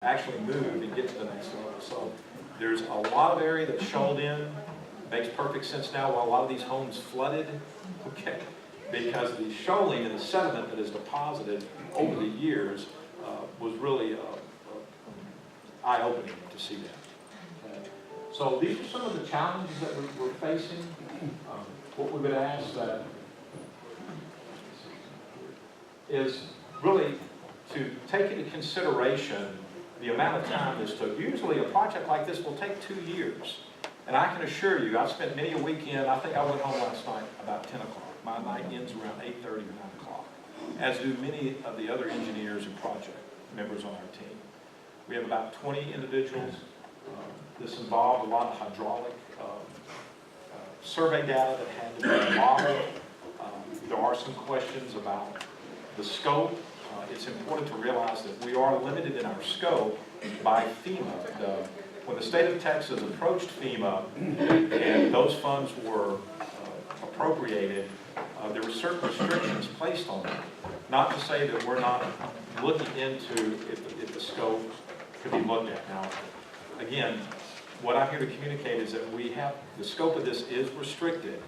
actually move and get to the next level. So there's a lot of area that's shoaled in. Makes perfect sense now why a lot of these homes flooded. Okay, because the shoaling and the sediment that is deposited over the years was really eye-opening to see that. Okay. So these are some of the challenges that we're facing. What we would ask is really to take into consideration the amount of time this took. Usually a project like this will take 2 years. And I can assure you, I've spent many a weekend. I think I went home last night about 10 o'clock. My night ends around 8:30 or 9 o'clock, as do many of the other engineers and project members on our team. We have about 20 individuals. This involved a lot of hydraulic survey data that had to be modeled. There are some questions about the scope. It's important to realize that we are limited in our scope by FEMA. When the state of Texas approached FEMA and those funds were appropriated, there were certain restrictions placed on them. Not to say that we're not looking into if the scope could be looked at. Now, again, what I'm here to communicate is that the scope of this is restricted.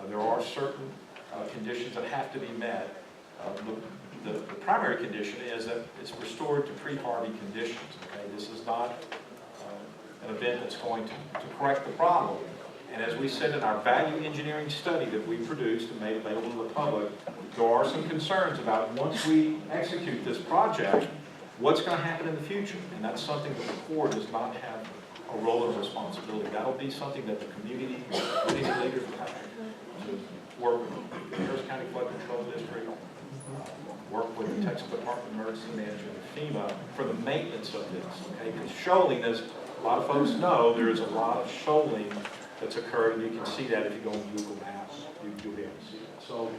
There are certain conditions that have to be met. The primary condition is that it's restored to pre-Harvey conditions. Okay? This is not an event that's going to correct the problem. And as we said in our value engineering study that we produced and made available to the public, there are some concerns about once we execute this project, what's going to happen in the future. And that's something that the Corps does not have a role of responsibility. That'll be something that the community leaders will have to work with the Harris County Flood Control District, work with the Texas Department of Emergency Management and FEMA for the maintenance of this. Okay, because shoaling, as a lot of folks know, there is a lot of shoaling that's occurred, and you can see that if you go on Google Maps, you'll be able to see that. So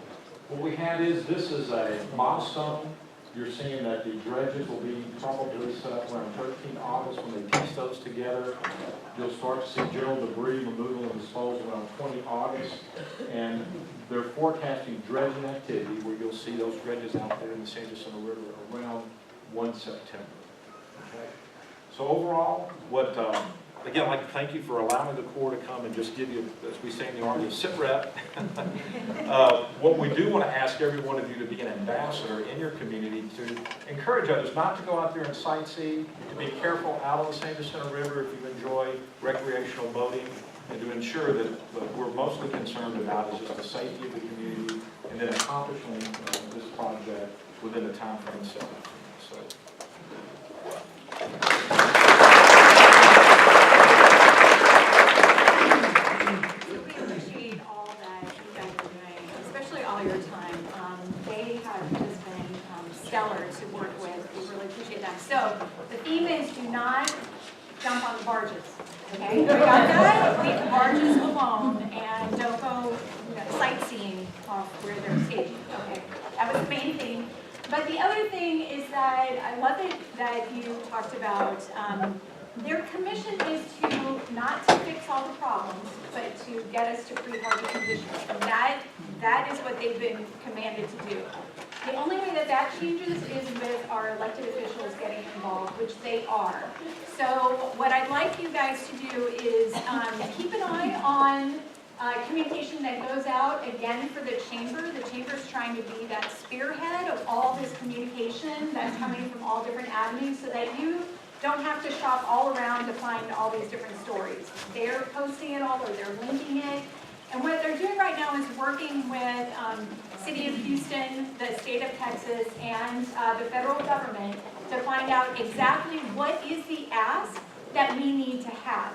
what we have is, this is a milestone. You're seeing that the dredges will be probably set up around 13 August when they piece those together. You'll start to see general debris removal and disposal around 20 August. And they're forecasting dredging activity where you'll see those dredges out there in the San Jacinto River around 1 September. Okay? So overall, again, I'd like to thank you for allowing the Corps to come and just give you, as we say in the Army, a sit rep. What we do want to ask every one of you to be an ambassador in your community, to encourage others not to go out there and sightsee, to be careful out on the San Jacinto River if you enjoy recreational boating, and to ensure that what we're mostly concerned about is just the safety of the community and then accomplishing this project within the time frame set. So. Stellar to work with. We really appreciate that. So the theme is do not jump on the barges. Okay, we got that. Leave the barges alone and don't go sightseeing off where they're staging. Okay, that was the main thing. But the other thing is that I love it that you talked about their commission is to not to fix all the problems, but to get us to pre-Harvey conditions. And that is what they've been commanded to do. The only way that changes is with our elected officials getting involved, which they are. So what I'd like you guys to do is keep an eye on communication that goes out, again, for the chamber. The chamber's trying to be that spearhead of all this communication that's coming from all different avenues so that you don't have to shop all around to find all these different stories. They're posting it all, or they're linking it. And what they're doing right now is working with City of Houston, the state of Texas, and the federal government to find out exactly what is the ask that we need to have.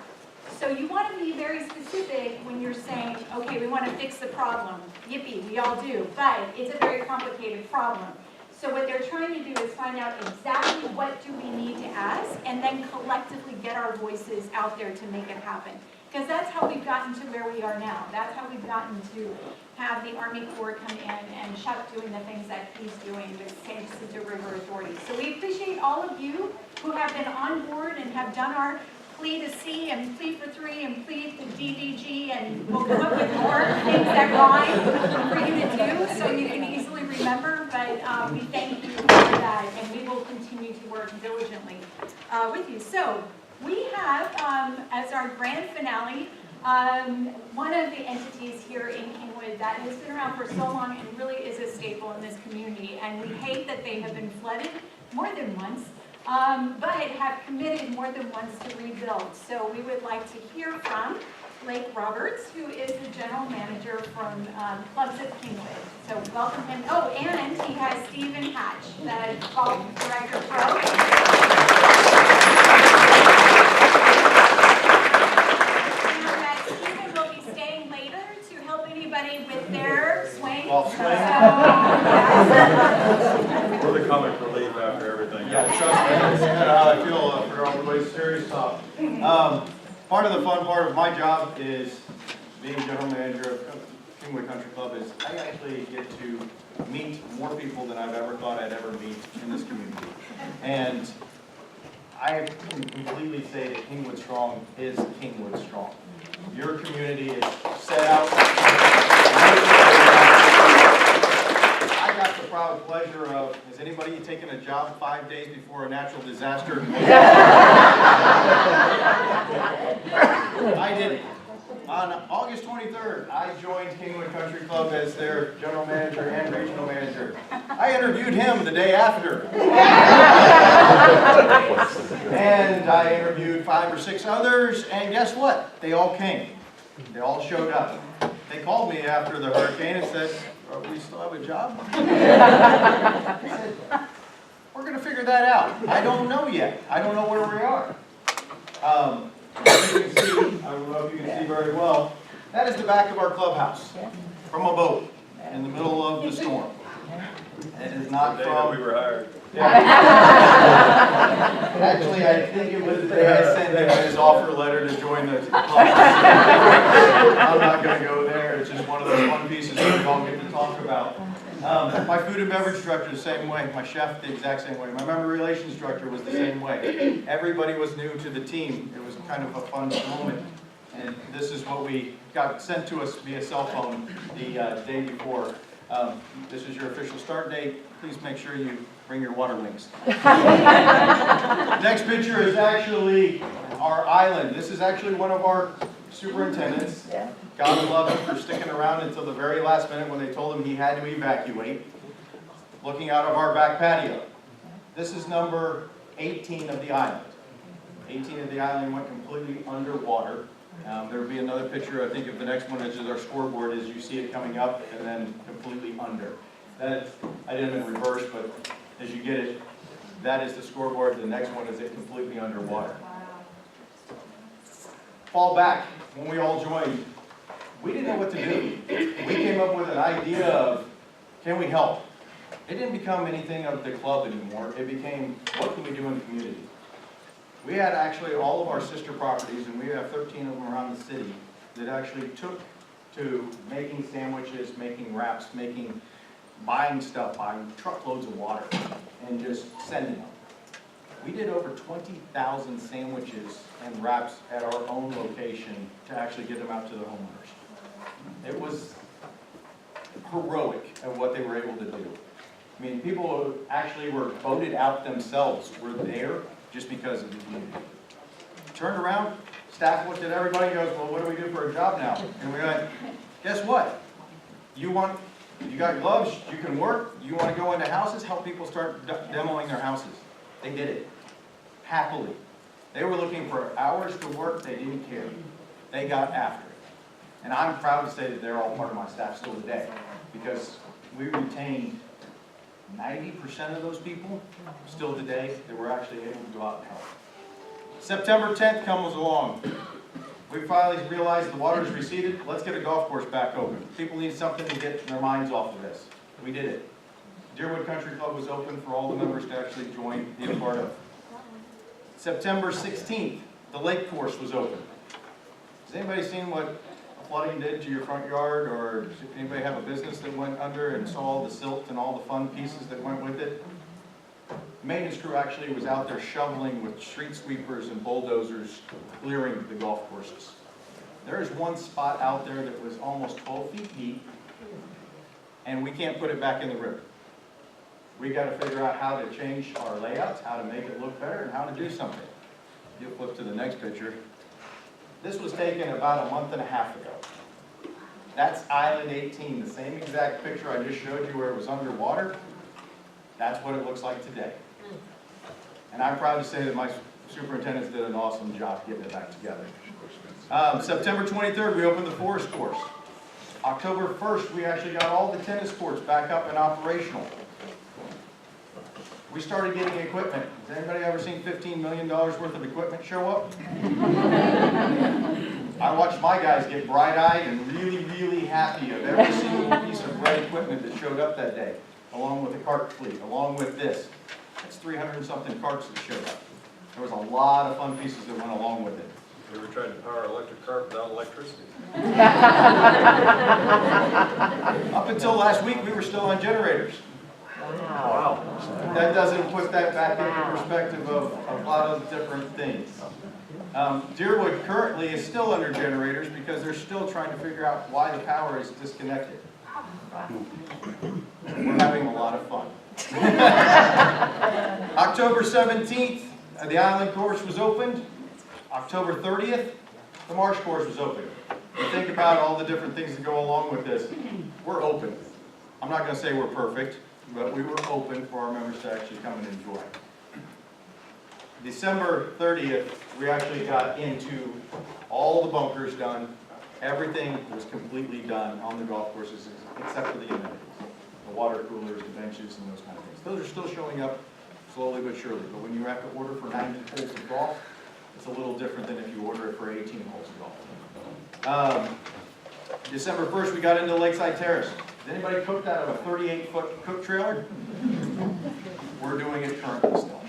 So you want to be very specific when you're saying, okay, we want to fix the problem. Yippee, we all do. But it's a very complicated problem. So what they're trying to do is find out exactly what do we need to ask, and then collectively get our voices out there to make it happen. Because that's how we've gotten to where we are now. That's how we've gotten to have the Army Corps come in and Chuck doing the things that he's doing with San Jacinto River Authority. So we appreciate all of you who have been on board and have done our plea to C and plea for 3 and plea to DDG, and we'll come up with more things that rhyme for you to do so you can easily remember. But we thank you for that. that, and we will continue to work diligently with you. So we have, as our grand finale, one of the entities here in Kingwood that has been around for so long and really is a staple in this community. And we hate that they have been flooded more than once, but have committed more than once to rebuild. So we would like to hear from Blake Roberts, who is the general manager from Clubs of Kingwood. So welcome him. Oh, and he has Stephen Hatch, the golf director pro. Stephen will be staying later to help anybody with their swing. We're the comic relief after everything. Yeah, trust me, that's how I feel for all the way serious talk. Part of the fun part of my job is being general manager of Kingwood Country Club is I actually get to meet more people than I've ever thought I'd ever meet in this community. And I can completely say that Kingwood Strong is Kingwood Strong. Your community is set out. I got the proud pleasure of, has anybody taken a job 5 days before a natural disaster? I did it. On August 23rd, I joined Kingwood Country Club as their general manager and regional manager. I interviewed him the day after. And I interviewed 5 or 6 others, and guess what? They all came. They all showed up. They called me after the hurricane and said, we still have a job? I said, we're going to figure that out. I don't know yet. I don't know where we are. As you can see, I don't know if you can see very well, that is the back of our clubhouse from a boat in the middle of the storm. It is not The day that from... we were hired. Yeah. Actually, I think it was the day I sent him his offer letter to join the club. I'm not going to go there. It's just one of those fun pieces that we all get to talk about. My food and beverage director the same way. My chef the exact same way. My member relations director was the same way. Everybody was new to the team. It was kind of a fun moment. And this is what we got sent to us via cell phone the day before. This is your official start date. Please make sure you bring your water wings. Next picture is actually our island. This is actually one of our superintendents. God love him for sticking around until the very last minute when they told him he had to evacuate. Looking out of our back patio. This is number 18 of the island. 18 of the island went completely underwater. There will be another picture, I think, of the next one, which is our scoreboard as you see it coming up and then completely under. That, I did them in reverse, but as you get it, that is the scoreboard. The next one is it completely underwater. Fall back, when we all joined, we didn't know what to do. We came up with an idea of, can we help? It didn't become anything of the club anymore. It became, what can we do in the community? We had actually all of our sister properties, and we have 13 of them around the city, that actually took to making sandwiches, making wraps, buying stuff, buying truckloads of water, and just sending them. We did over 20,000 sandwiches and wraps at our own location to actually get them out to the homeowners. It was heroic of what they were able to do. I mean, people who actually were voted out themselves were there just because of the community. Turned around, staff looked at everybody and goes, well, what do we do for a job now? And we went, guess what? You got gloves, you can work, you want to go into houses, help people start demoing their houses. They did it, happily. They were looking for hours to work, they didn't care. They got after it. And I'm proud to say that they're all part of my staff still today, because we retained 90% of those people still today that were actually able to go out and help. September 10th comes along. We finally realized the water's receded. Let's get a golf course back open. People need something to get their minds off of this. We did it. Deerwood Country Club was open for all the members to actually join, be a part of. September 16th, the lake course was open. Has anybody seen what flooding did to your front yard, or does anybody have a business that went under and saw all the silt and all the fun pieces that went with it? The maintenance crew actually was out there shoveling with street sweepers and bulldozers, clearing the golf courses. There is one spot out there that was almost 12 feet deep, and we can't put it back in the river. We got to figure out how to change our layouts, how to make it look better, and how to do something. You flip to the next picture. This was taken about a month and a half ago. That's Island 18, the same exact picture I just showed you where it was underwater. That's what it looks like today. And I'm proud to say that my superintendents did an awesome job getting it back together. September 23rd, we opened the forest course. October 1st, we actually got all the tennis courts back up and operational. We started getting equipment. Has anybody ever seen $15 million worth of equipment show up? I watched my guys get bright-eyed and really, really happy of every single piece of red equipment that showed up that day, along with the cart fleet, along with this. That's 300 and something carts that showed up. There was a lot of fun pieces that went along with it. You ever tried to power an electric cart without electricity? Up until last week, we were still on generators. Wow. That doesn't put that back into perspective of a lot of different things. Deerwood currently is still under generators because they're still trying to figure out why the power is disconnected. We're having a lot of fun. October 17th, the Island course was opened. October 30th, the Marsh course was opened. You think about all the different things that go along with this. We're open. I'm not going to say we're perfect, but we were open for our members to actually come and enjoy. December 30th, we actually got into all the bunkers done. Everything was completely done on the golf courses except for the amenities. The water coolers, the benches, and those kind of things. Those are still showing up slowly but surely. But when you have to order for 90 holes of golf, it's a little different than if you order it for 18 holes of golf. December 1st, we got into Lakeside Terrace. Did anybody cook out of a 38-foot cook trailer? We're doing it currently still.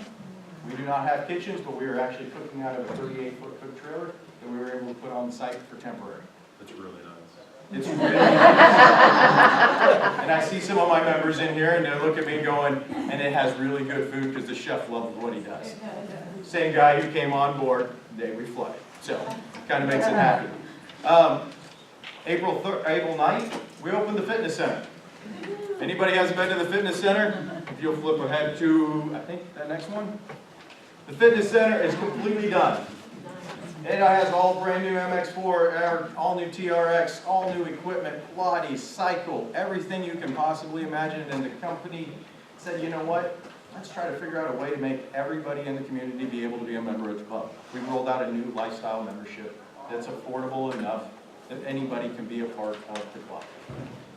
We do not have kitchens, but we are actually cooking out of a 38-foot cook trailer that we were able to put on site for temporary. That's really nice. It's really nice. And I see some of my members in here, and they look at me going, and it has really good food because the chef loves what he does. Same guy who came on board the day we flooded. So, kind of makes it happy. April 9th, we opened the fitness center. Anybody hasn't been to the fitness center? If you'll flip ahead to, I think, that next one. The fitness center is completely done. It has all brand new MX4, all new TRX, all new equipment, Pilates, cycle, everything you can possibly imagine. And the company said, you know what? Let's try to figure out a way to make everybody in the community be able to be a member of the club. We rolled out a new lifestyle membership that's affordable enough that anybody can be a part of the club.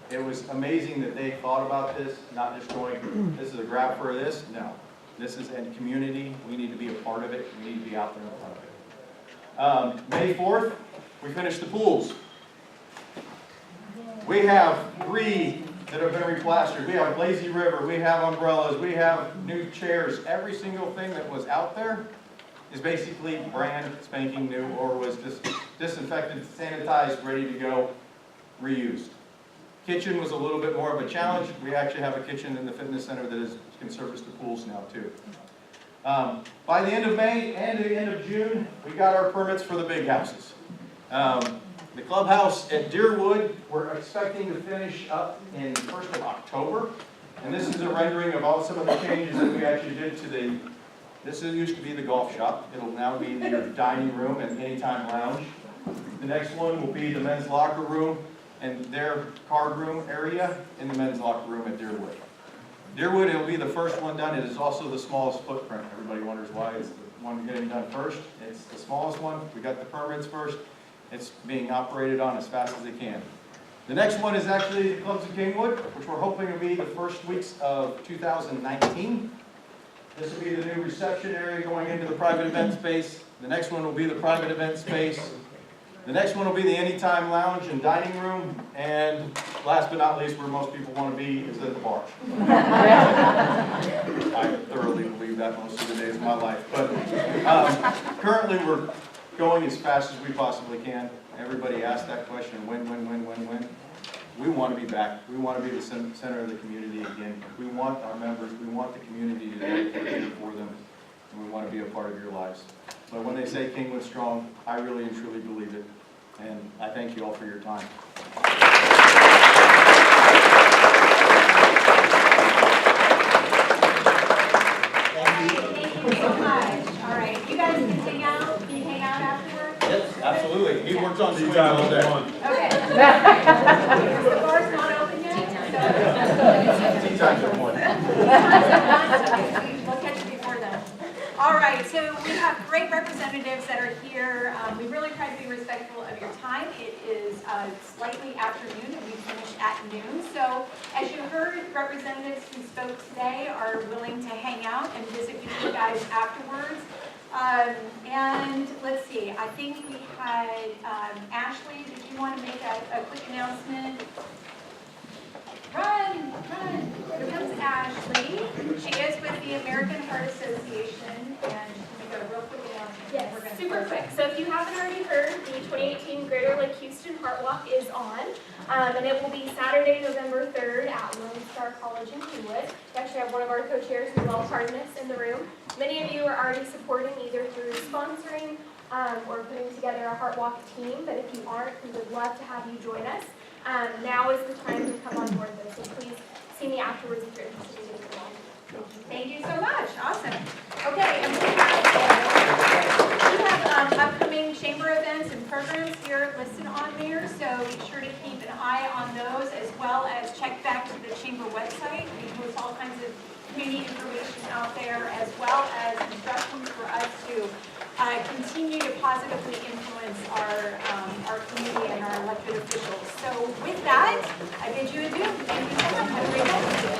It was amazing that they thought about this, not just going, this is a grab for this. No, this is a community. We need to be a part of it. We need to be out there in front of it. May 4th, we finished the pools. We have 3 that have been replastered. We have Lazy River, we have umbrellas, we have new chairs. Every single thing that was out there is basically brand spanking new or was just disinfected, sanitized, ready to go, reused. Kitchen was a little bit more of a challenge. We actually have a kitchen in the fitness center that can service the pools now too. By the end of May and the end of June, we got our permits for the big houses. The clubhouse at Deerwood, we're expecting to finish up in the 1st of October. And this is a rendering of all some of the changes that we actually did to the, this used to be the golf shop. It'll now be the dining room and anytime lounge. The next one will be the men's locker room and their card room area in the men's locker room at Deerwood. Deerwood, it'll be the first one done. It is also the smallest footprint. Everybody wonders why it's the one getting done first. It's the smallest one. We got the permits first. It's being operated on as fast as it can. The next one is actually the clubs in Kingwood, which we're hoping will be the first weeks of 2019. This will be the new reception area going into the private event space. The next one will be the private event space. The next one will be the anytime lounge and dining room. And last but not least, where most people want to be is at the bar. I thoroughly believe that most of the days of my life. But currently we're going as fast as we possibly can. Everybody asks that question, when? We want to be back. We want to be the center of the community again. We want our members, we want the community to advocate for them, and we want to be a part of your lives. But when they say Kingwood strong, I really and truly believe it. And I thank you all for your time. Absolutely, he works on swings all day. Okay. Because the bar's not open yet, so. Tea time's at 1. We'll catch you before then. All right, so we have great representatives that are here. We really try to be respectful of your time. It is slightly afternoon and we finish at noon. So as you heard, representatives who spoke today are willing to hang out and visit with you guys afterwards. And let's see, I think we had Ashley, did you want to make a quick announcement? Run, run. Here comes Ashley. She is with the American Heart Association, and she's going to make a real quick announcement. Yes, We're gonna super close quick. it. So if you haven't already heard, the 2018 Greater Lake Houston Heart Walk is on, and it will be Saturday, November 3rd at Lone Star College in Kingwood. We actually have one of our co-chairs who's all part of this in the room. Many of you are already supporting either through sponsoring or putting together a Heart Walk team, but if you aren't, we would love to have you join us. Now is the time to come on board though, so please see me afterwards if you're interested in getting involved. Thank you so much. Awesome. Okay, and we have upcoming chamber events and programs here listed on there, so be sure to keep an eye on those as well as check back to the chamber website. We post all kinds of community information out there as well as instructions for us to continue to positively influence our community and our elected officials. So with that, I bid you adieu. Thank you so much. Have a great day.